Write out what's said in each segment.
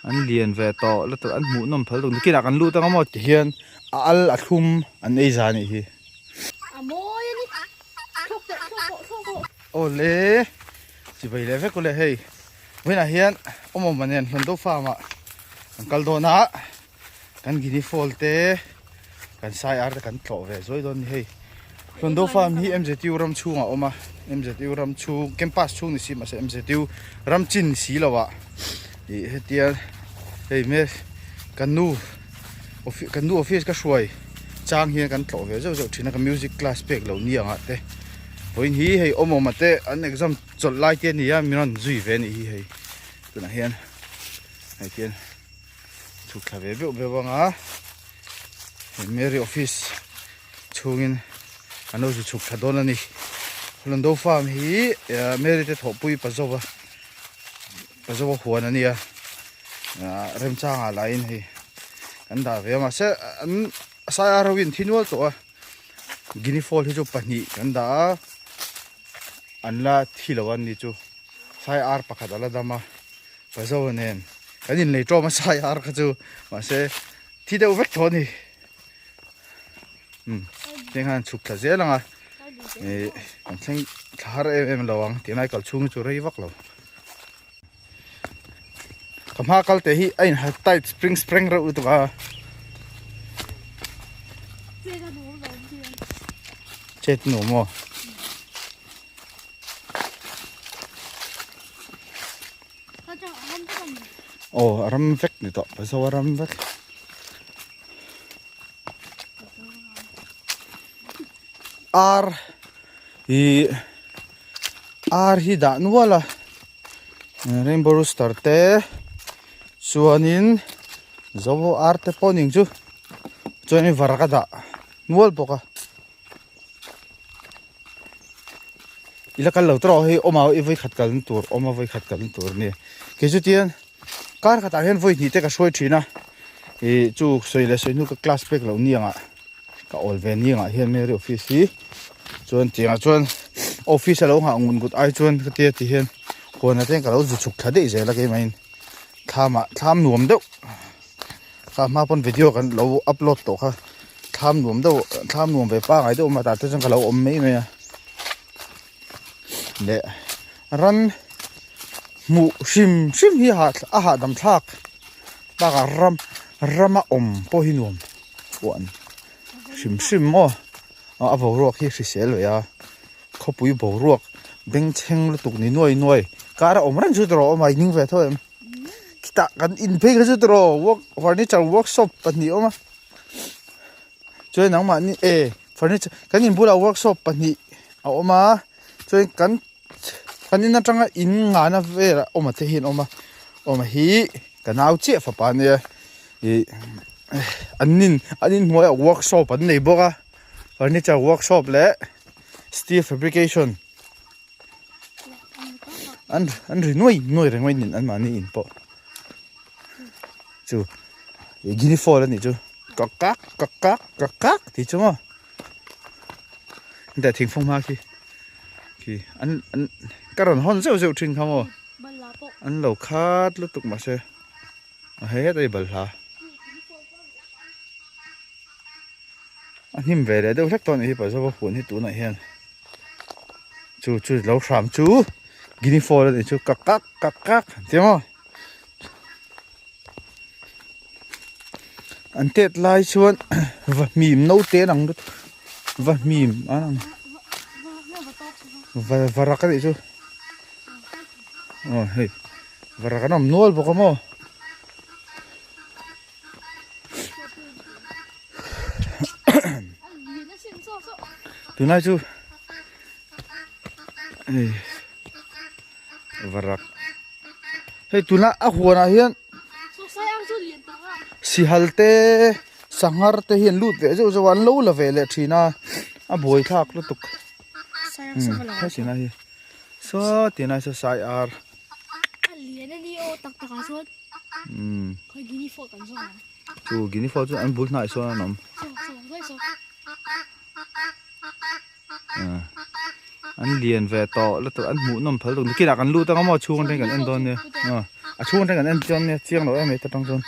an lian ve to la to an mu nom phal dong ki nak an lu ta mo hian al a thum an ei za ni hi amoi ni ole chi bai le ve ko le hei wena hian omo manen Hlondo Farm a kal do na kan Guinea fowl te kan Saiar te kan tlawh ve zoi don ni hei Hlondo Farm hi MZU ram chunga oma MZU ram chu campus chung ni si ma se MZU ram chin si lawa i hetian hei me kanu office ka hruai chang hian kan tlawh ve zo zo thina ka music class pek lo ni anga te poin hi hei omo mate an exam chol lai te ni ya miron zui ve ni hi hei tuna hian hei tian chu kha ve be wanga hei meri office chungin ano zu chuk thadon ani Hlondo Farm hi meri te thopui pazowa huan ani a rem changa lain hi kan da ve ma se an Saiar win thinwal to a Guinea fowl hi chu pani kan da anla thilawan ni chu Saiar pakhat ala dama pazowa nen kanin le tro ma Saiar ka chu ma se thi de vek thoni tengan chuk tha zelanga an thing thar em lawang tinai kal chung chu rei vak lo kamha kal te hi ain ha tight spring ra utwa chet no mo ram vek ni to so ram vek hi da nuala rainbow rooster te chuanin zobo te poning chu chuanin varaka da nual poka ila kal lo tro hi oma i voi khat kal tur oma voi khat kal tur ni ke chu tian kar khata hian voi ni te ka soi thina chu soile soinu ka class pek lo ni anga ka ol ve ni anga hian meri office hi chuan tinga chuan office lo ha ngun gut ai chuan ka te ti hian kona ten ka lo zu chuk thade je la ke main tham nuam deuh ma pon video kan lo upload to kha tham nuam ve pa ngai deuh ma ta te chang ka lo om mai mai le ran mu shim hi ha dam thak ba ga rama om po hi nuam wan shim mo a vo ruak hi hrisel ya khopui bo ruak beng cheng lu tuk ni noi kara omran chu tro mai ning ve tho em kita kan in pe chu tro work furniture workshop pani oma choi nang ma ni furniture kan in bula workshop pani a oma choi kan in na tanga in nga na ve ra oma te hin oma hi kanau che fa pa ne anin moi workshop an nei boka furniture workshop le steel fabrication an ri noi reng nin an mani in po chu Guinea fowl ani chu kak ti chu mo da thing phong ma ki an karon hon zeu thing khamo an lo khat lu tuk ma se he dai bal ha an him ve le deuh hlek ton hi pa zo phun hi tu na hian chu lo ram chu Guinea fowl ani chu kak ti mo an tet lai chuan va mim no te nang lut va mim anang varaka ni chu hei varaka nam nual bo mo tunai chu varak hei tuna a huana hian si halte sangar te hian lut ve zo an lo la ve le thina a boi thak lu tuk ha sina hi so tina so Saiar lian ani o tak so khoi Guinea fowl kan so chu Guinea fowl chu an bul nai so nam anh liền về tỏ là tụi anh mũ nằm phơi luôn kia là anh lưu tao có mò chuông trên cái anh đòn nè chuông trên cái anh chọn nè chiang rồi em ấy tao trong chọn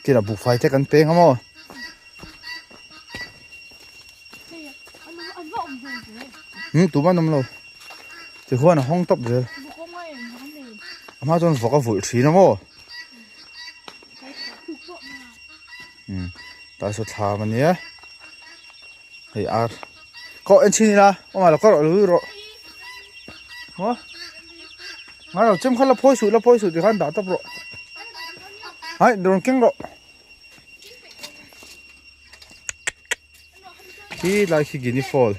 kia là buộc phải chắc anh peng không mò tụi bạn nằm lâu thì hoa là hong tóc rồi mà chọn vỏ cái vội trí nó mò ta sẽ thả mình nhé hey ar có anh xin là mà là có rồi rồi hả mà rồi chấm khăn là phơi sụt thì khăn đã tập rồi hay đồn kinh rồi khi lại khi Guinea fowl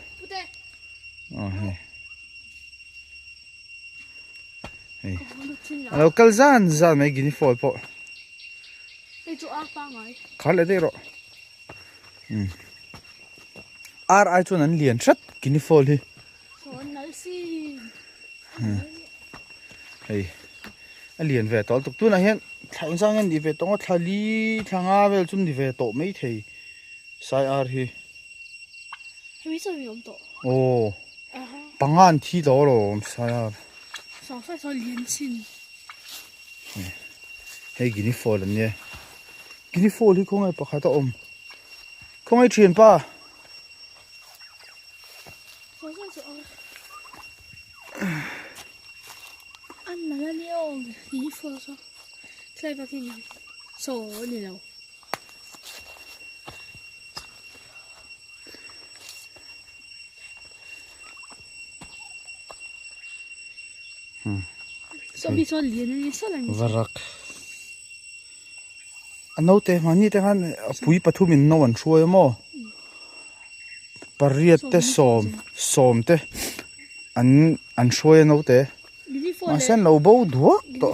hey alo kal zan mấy Guinea fowl po khá là đấy rồi ar ai cho nên liền rất Guinea fowl đi hey anh liền về tao tục tu này hiện thay sang anh đi về tao thay li thang à về chung đi về tổ mấy thầy Saiar hi ồ bằng anh thi đó rồi Saiar sao liền xin hey Guinea fowl anh nhé Guinea fowl thì không ai bắt khai tao không ai truyền pa anh là liêu Guinea fowl sao thay vào cái này sổ này đâu sao bị sao liền này sao lại varak anh nấu te mà như thế han pui pathu min nấu ăn xuôi mo pariat te som te anh xuôi nấu te mà sen nấu bầu đuốc to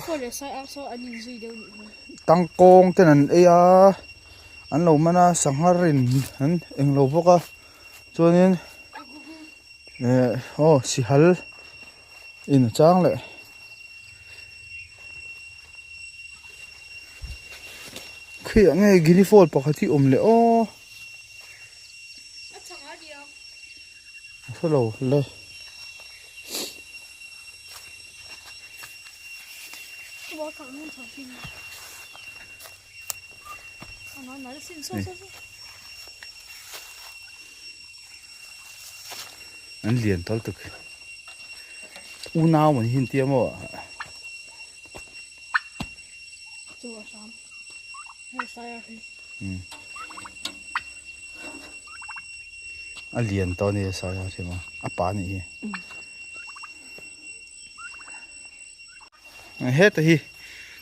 tăng công te nan e a anh nấu mana sangarin anh eng nấu boka cho nên si hal in chang le khi nghe Guinea fowl bọc thì lệ ô sao lâu lệ anh liền tao thực u nào mình hin tiêm mà anh liền tao này sao vậy chứ mà apa này hết thì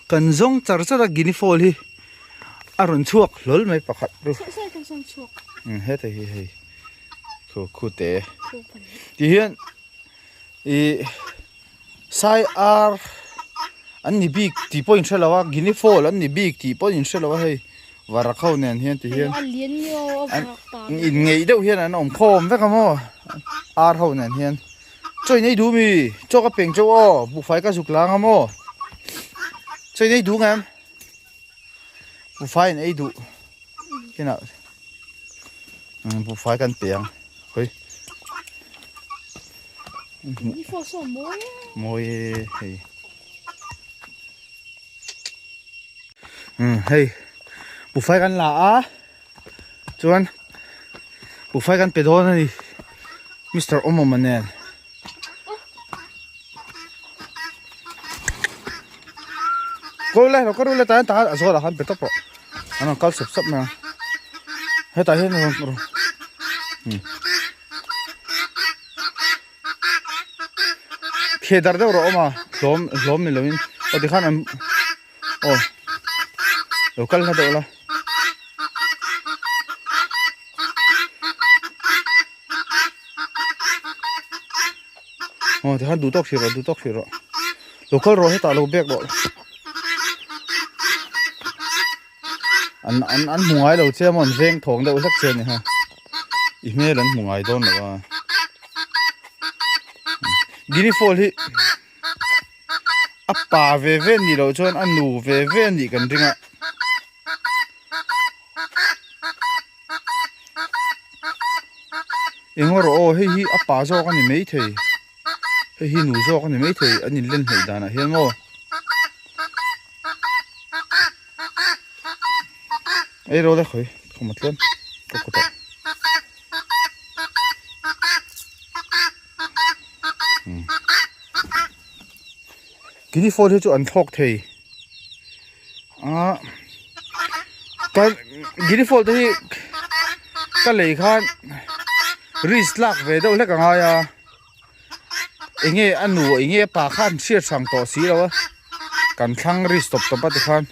cần giống chả rất là Guinea fowl hi arun chuộc lol mấy bạc hạt rồi hết thì khu tế thì hiện Saiar anh đi big tí point sẽ là Guinea fowl anh đi big tí point sẽ là hay và ra khâu nè hiện thì hiện anh nghĩ đâu hiện anh ông khom với không à ar khâu nè hiện chơi này đủ mi cho cái bèn châu buộc phải cái dục lang không à chơi này đủ em buộc phải này đủ cái nào buộc phải cái bèn thôi môi hay hay buộc phải cái lá chuan buộc phải cái pedo này Mr. Omomanen cô lên nó có đôi lên tay ta ở rồi là hắn bị tóc rồi nó cao sập sập nè hết tay hết rồi khi dar đâu rồi mà lom mình lom ở đi khăn em đâu cần là đâu là thì hắn đủ tóc rồi local rồi hết ta lâu bẹc rồi anh mua ai đâu chứ mà veng thòng đâu sắc trên này ha email anh mua ai đâu nữa Guinea fowl hi apa về đi đâu cho anh nụ về đi cần riêng engor o hi apa zo ka ni mei thei hi nu zo ka ni mei thei anin len hei dana hian mo ei ro le khoi khomatlen ko ta Guinea fowl hi chu an thok thei ka Guinea fowl te hi ka lei khan ris lak ve do le ka nga ya enge anu enge pa khan siat sang to si lo kan thlang ris top top ti khan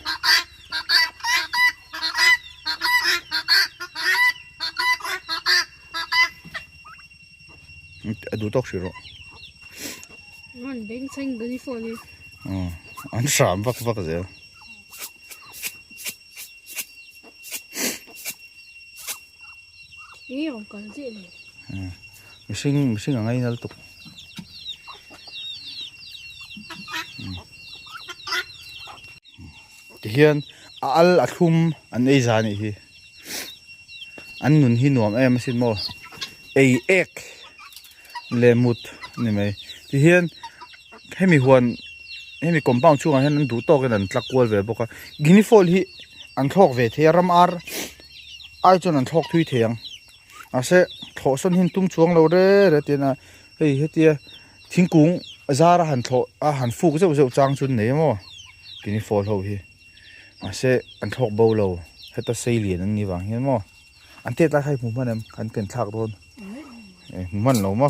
adu tok siro Ngon beng xanh Guinea fowl đi. an sam vak vak ze Ý không cần gì này. Missing ang ngay naltok. Tihian al athum an ei zani hi. An nun hi nuam em sin mo. Ei ek lemut ni mai. Tihian hemi huan hemi compound chunga hen an du to kan an tlakwal ve boka. Guinea fowl hi an thok ve the ram ar ai chon an thok thui theng. Ase tho son hin tum chuang lo re tina hei hetia thingkung zara han tho a han fu zeu zeu chang chun nei mo Guinea fowl ho hi ase an thok bo lo heta seilian an ni wang hian mo an te ta khai mu manem kan pen thak don man lo mo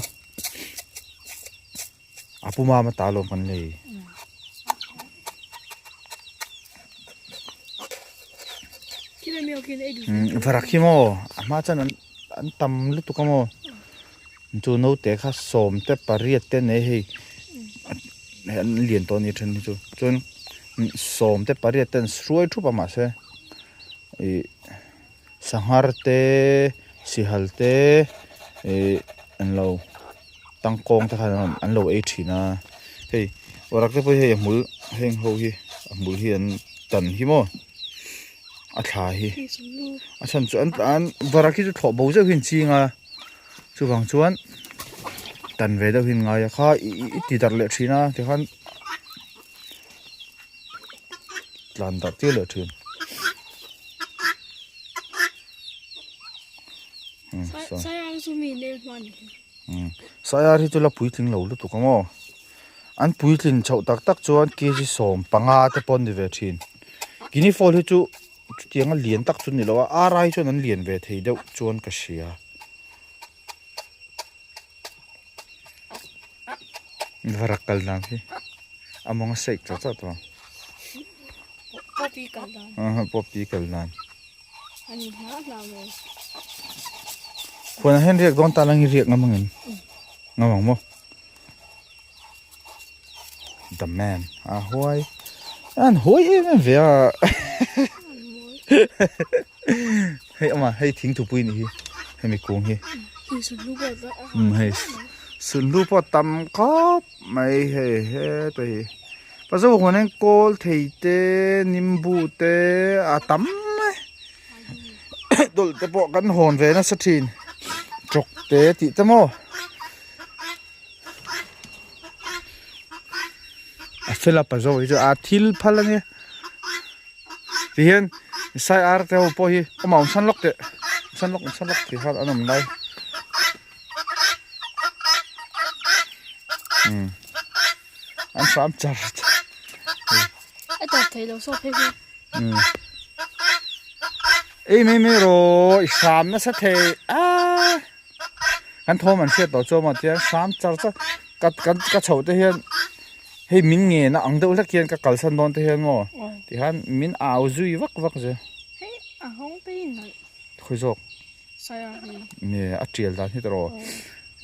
apuma ma ta lo kan nei Khi nào miêu kia ấy được. varakhi mo ama chan an tam lu tu ka mo chu no te kha som te pariat te nei hei an lian to ni then chu chun som te pariat ten sruai thu pa ma se e sanghar te sihal te Anlo tangkong ta khan Anlo e thina hei warak te poi hei mul heng ho hi mul hi an tan hi mo a thla hi Khi xuống lu. a chan chu an varaki chu tho bo zeu hin chinga chu wang chuan tan ve do hin nga ya kha i ti dar le thina ti khan tlan dar ti le thin Saiar su mi ne man. Saiar hi chu la puitling lo lu tu ka mo an puitlin chau tak tak chuan kg som panga te pon ni ve thin Guinea fowl hi chu tianga lian tak chun ni lo a rai chuan an lian ve thei deuh chuan ka hria varak kal nam hi among a seik cha cha to Poppy cả đàn. popi kal nan Anh hát nào rồi. khona hen riak don ta lang riak ngamangin ngamang mo the man a hoi an hoi em ve a hei ama hei thing thu pui ni hi hemi kung hi Khi xuống lu bọt vậy. hei sun lu po tam khop mai he to hi pa zo honen kol thei te nimbu te a tam dol te po kan hon ve na sathin chok te ti te mo a fela pa zo hi a thil phalani tihian Saiar te ho po hi amaun san lok ti hat anam lai an sam char Ai tập thấy đâu so phê phê. ei me ro sam na sa the a kan thom an se to cho ma tia sam char cha ka chho te hian hei min nge na ang deuh la kian ka kalsan don te hian mo ti han min au zui vak je Hey, à không thấy này. khoi jok Saiar đi. ne a trial dan hi tro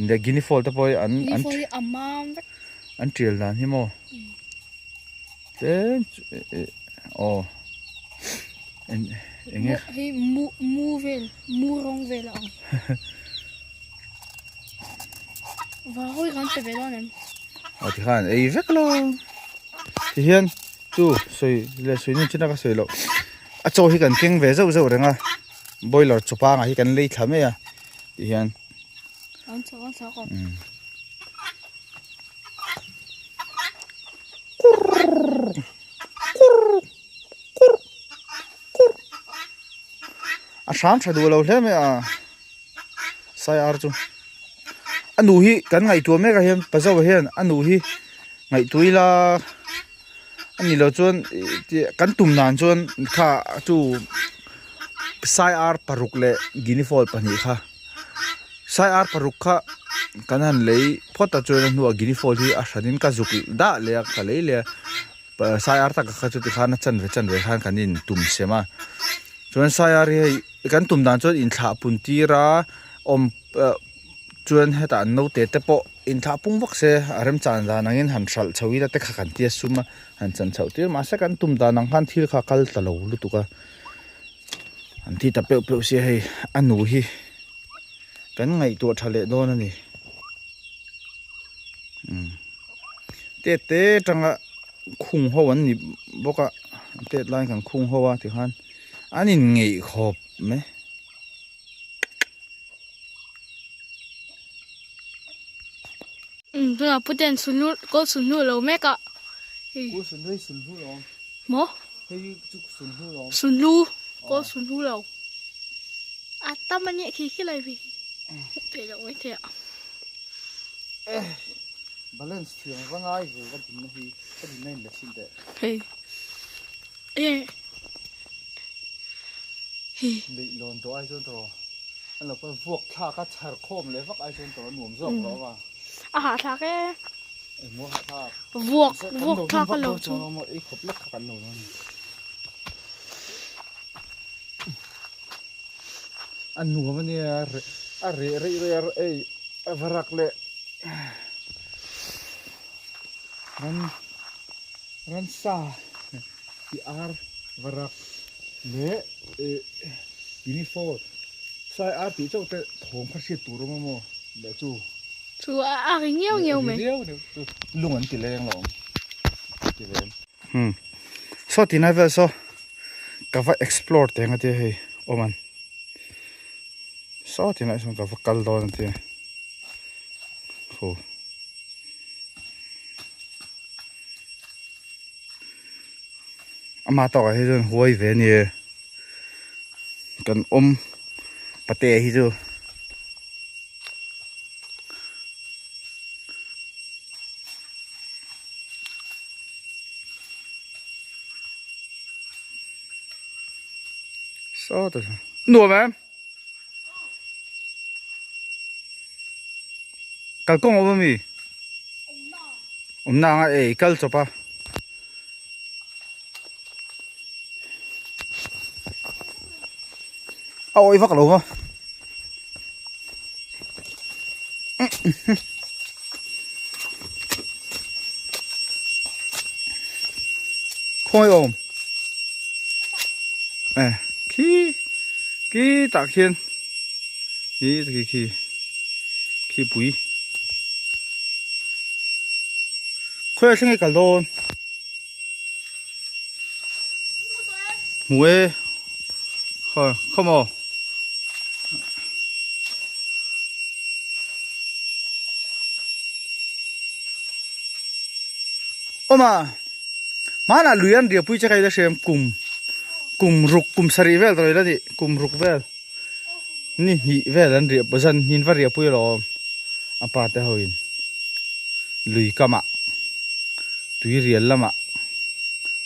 de Guinea fowl te poi an Guinea fowl đi amam vậy. an trial dan hi mo te o enge Hey, mu rong về là. Và hôi gắn về đó nem. a ti han ei vek lo ti hian tu soi le soi ni china ka soi lo a cho hi kan keng ve zo renga boiler chopa nga hi kan lei thame ya ti hian ăn sao còn à sáng phải đủ lâu thế mày à Saiar chu anh nuôi hi cái ngày tuổi mấy cái hiền bây giờ hiền anh nuôi hi ngày tuổi là anh nhìn lo chuan cái tụm nàn chuan kha chu Saiar paruk le Guinea fowl pani kha Saiar paruk kha kan han lei phota chuan nuwa Guinea fowl hi a hranin ka zuk da le ka lei le Saiar ta kha chu ti khana chan ve khan kanin tum sema chuan Saiar hi kan tum dan chuan in thla pun tira om chuan heta no te te po in thla pung vak se arem chan da nangin han thral chawi da te kha kan tia suma han chan chau tir ma sa kan tum da nang khan thil kha kal ta lo lu tu ka an thi ta pe pe se hei anu hi kan ngai tu thale don ani te tanga khung ho an ni boka te line kan khung ho wa ti khan anin ngei khop me tôi là bút đèn sún nút có sún nút lâu mẹ cả Cô sún đây sún hú lắm mỏ hay chúc sún hú lắm sún lu có sún lu lâu à tâm anh nhẹ khi này vì thế đâu ấy thế ạ balance thiền vang ai rồi cái gì này là xin đấy hey bị lồn tổ ai chôn tổ anh là con vuộc thà cái chả khom lấy vác ai chôn tổ nuông rộng đó mà à hả thà cái mua hạt thà vuộc thà cái lẩu cho nó một ít khop lắc cái lẩu nó anh nuông mà nè rê varak lệ ran sa di ar varak le Guinea fowl Saiar tí châu tệ thốn phát triển tủ rồi mà để chú à cái nhiều mày luôn tỷ lệ lòng tỷ lệ so tí này về so cả phải explore tiếng cái gì ôm anh so tí này xong cả phải cắt đòn tí khổ mà tao cái gì huay về nè cần pate hi chu so ta nuo mà kal kong over mi na nga kal chopa ôi vắt luôn á khôi ôm khi tạ khiên khi bụi khôi sinh cái lon muối không à mà là lian dia pui chakai da sem kum ruk kum sari vel rồi đó đi kum ruk vel ni hi vel an ria bazan hin var ria pui lo apa te hoin lui kama tui rial lama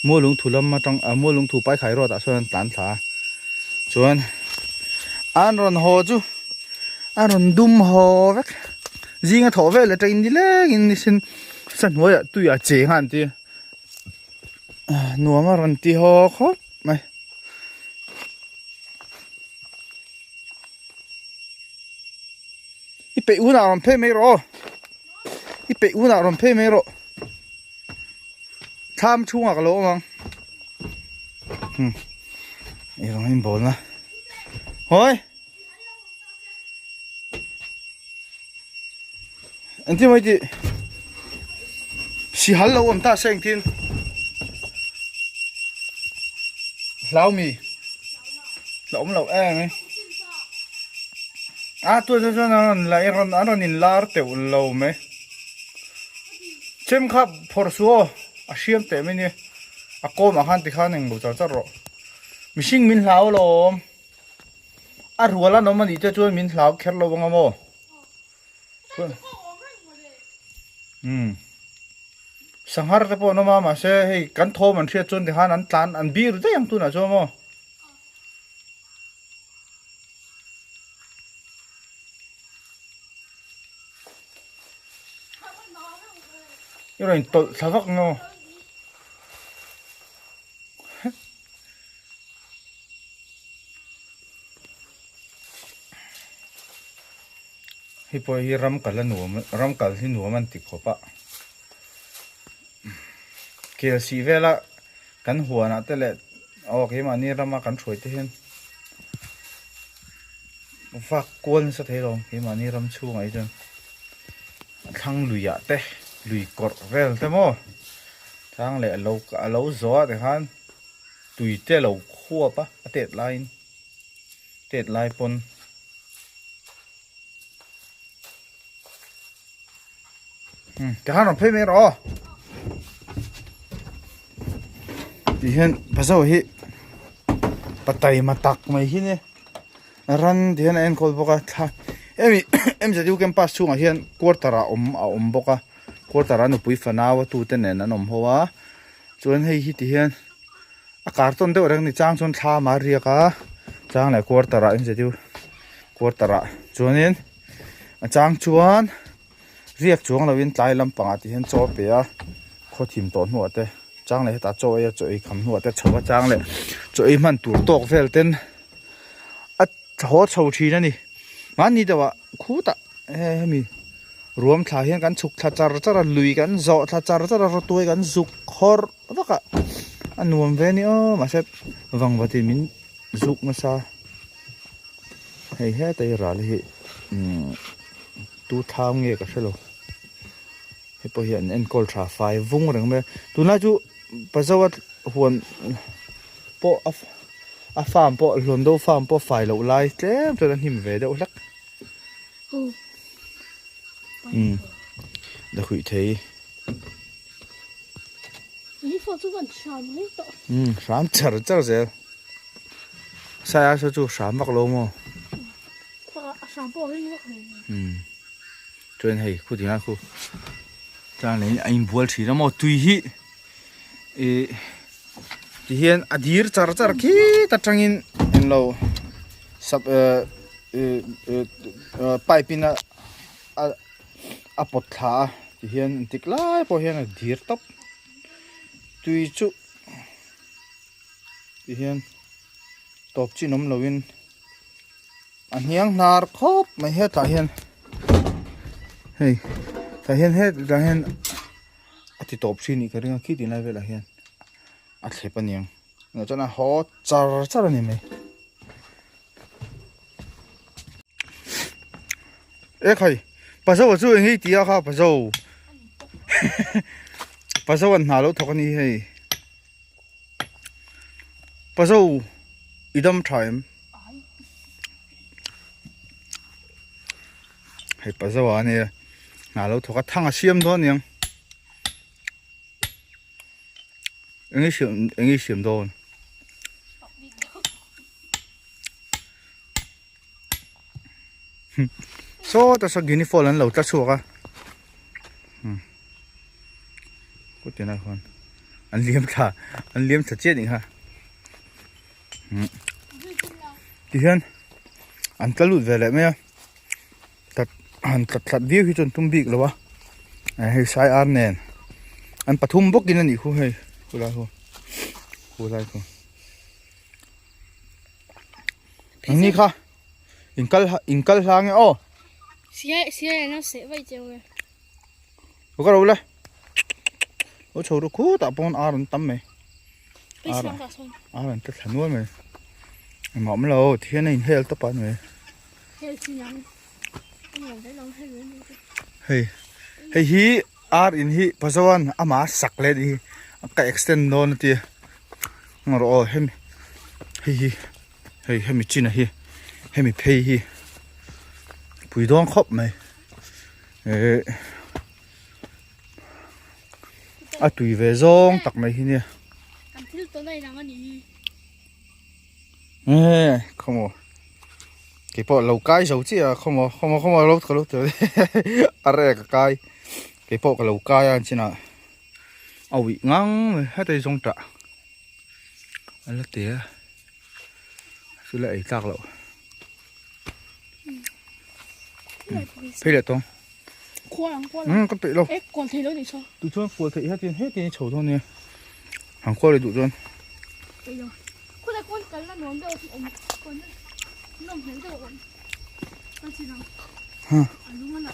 mo lung thulam ma tang mo lung thu pai khai ro ta son tan tha chuan an ron ho chu an ron dum ho vek zinga tho vel la train đi le in ni sin san hoya tu ya che han ti nuông mà ron ti ho khop mày ipe una ron phe me ro ipe una ron phe me ro tham chung à cái lỗ mà ron in bol na thôi anh ti mai ti si hal lo om ta seng tin lau mi lộm lộn e này tôi cho nó lại nó nhìn lá tiểu lâu mấy chém khắp phở xua xiêm tệ mấy nè cô mà han thì han nên ngủ cho rồi mình sinh mình lão lom rùa là nó mà đi cho chuột mình lão khét lâu bằng mò sang har te po no mà sẽ hey kan tho man thia chun thì han an tlan an bir te yang tu na cho mo rồi tội sao vắc nó hi po hi ram kal nu ram kal hi nu man ti khopa kia si vela kan hua na te le ok mà ni rama kan throi te hen vak kol sa thei rong hi mà ni ram chu ngai jon thang luya te lui kor vel te mo thang le lo zo te han tui te lo khua pa tet line pon cái hắn nó phê mê rồi thì hiện bây giờ hi bắt tay mà tắc mày hi nè run thì hiện em coi bốc à em sẽ đi kem pass xuống hiện quarter bốc à quarter nó bui phần nào tu tên này nó hoa chuan hay hi thì hiện carton đấy orang ni chang chuan tha mà riêng cả chang này quarter em sẽ đi quarter chuan nên chang chuan riêng chuang là viên trái lâm bằng thì hiện cho bé khó tìm tổn hụt đấy chang này ta cho ấy khăm hụt đấy chầu chang này cho ấy man tủ tóc về tên chầu chầu chi này mà ní đâu ạ khu ta mi rùm thà hiện cái chục thà char lùi cái giọ thà char rồi tôi cái dục khor đó cả anh nuông về ní mà sẽ vòng vào thì mình dục mà sao hay hết tay ra đi tu tham nghe cái sao rồi hay bây giờ anh coi trả phải vung rồi mà tu nói chú bây giờ huấn bộ farm bộ Hlondo Farm bộ phải lâu lại thế cho nên hiểm về đâu lắc đã hủy thế sám chở rồi Saiar cho chú sám mặc lâu mà cho nên hay khu thì khu trang này anh buồn chỉ nó một tùy hi thì hiện adir char khi ta trang in Anlo sub pipe na apot tha thì hiện tik lai po hiện adir top tùy chu thì hiện top chi nom lowin anh hiang nar khop mai hết ta hiện hey ta hiện hết ta hiện thì top chi ni cái khi thì này về là hiện thế bên nhang nó cho nó họ char này mày ê khai bây giờ tôi nghĩ tí à bây giờ anh nào lúc thằng này hay bây giờ idam time hay bây giờ anh này nào lúc thằng thằng xiêm đó nhang anh ấy xiêm đó so ta sa Guinea fowl an lo ta chuak a ko tina khon an liam tha chet ha ti hian an talut vele me tat an tat view hi chon tum bik lowa hei Saiar nen an pathum bokin ani khu hei kula khu lai khu ni kha inkal hlang e o xia nó sẽ vậy chứ có đâu lên ô châu đâu cú tạ pon aron tắm mày aron tất thành nuôi mày mỏm lâu thiên này heo tất bắn mày hey hi ar in hi pasawan ama sak le di ka extend non ti ngoro hem hi mi china hi hemi pay hi bùi đoan khóc mày tùy về rong tặc mày hi nè Cảm thấy tối nay đang ăn gì? không à cái bộ lẩu cay xấu chứ à không à lâu tới à rẻ cái bộ cái lẩu cay anh chị nào bị ngang hết tay rong trả anh là tía cứ lại tạc lẩu phê được không Khoan. có bị đâu Ê, còn thấy đâu thì sao? tụi chúng phù thị hết tiền chầu thôi nè hàng qua đây tụi chúng Đây rồi. Con này con cắn là nó đâu thì ông con nó thấy đâu ông. Con chỉ nào. Đúng rồi.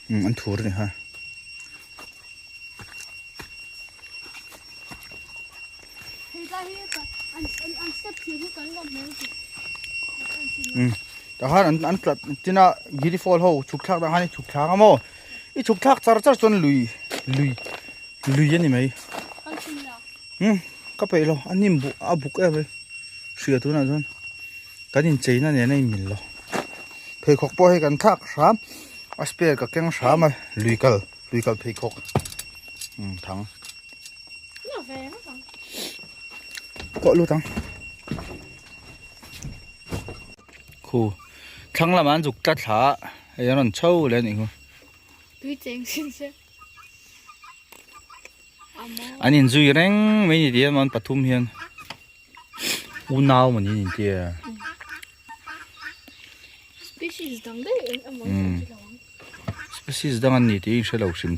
ăn thua rồi ha Anh xếp thiếu cái ngọc này đó anh tin là Guinea fowl hậu chụp thác đang hay chụp thác à mò ít chụp thác chả chuẩn lùi anh mày anh xin là các bạn lo anh nhìn bục em vậy sửa tôi nào thôi cái nhìn cháy này mình lo phải khóc bao hay cần thác sám aspect cái keng sám mà lùi cal phải khóc thằng nó về nó thằng có luôn thằng khu thằng làm ăn dục tát thả hay là nó trâu lên này không tuy chén xin xe anh nhìn duy reng mấy gì mà bắt thum hiền u nào mà nhìn kia species đang đấy anh muốn species đang ăn gì thì sẽ lâu sim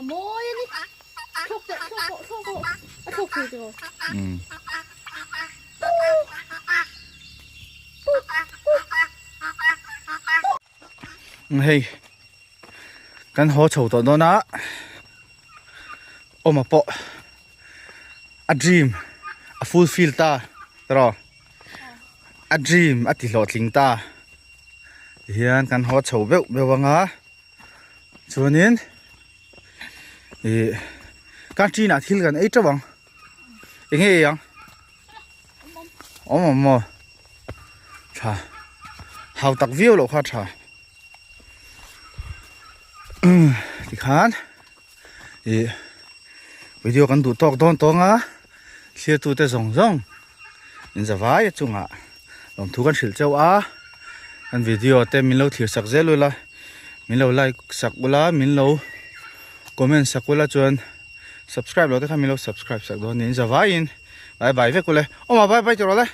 môi đi thúc rồi hey căn hộ chầu tao đó nè mà po a dream a fulfill ta rồi a dream a ti lo tling ta hian căn hộ chầu béo béo ngã cho nên căn chi nãy thil gần ấy cho bằng anh nghe không mà chà hào tắc view lộ khoa chà thì khán video kan du tok don tonga thia tu te zong in zawai chunga lom thu kan thil chau a kan video te min lo thir sak zel la min lo like sak ula min lo comment sak ula chuan subscribe lo te kha min lo subscribe sak don in zawai in bye bye ve kule bye bye choro le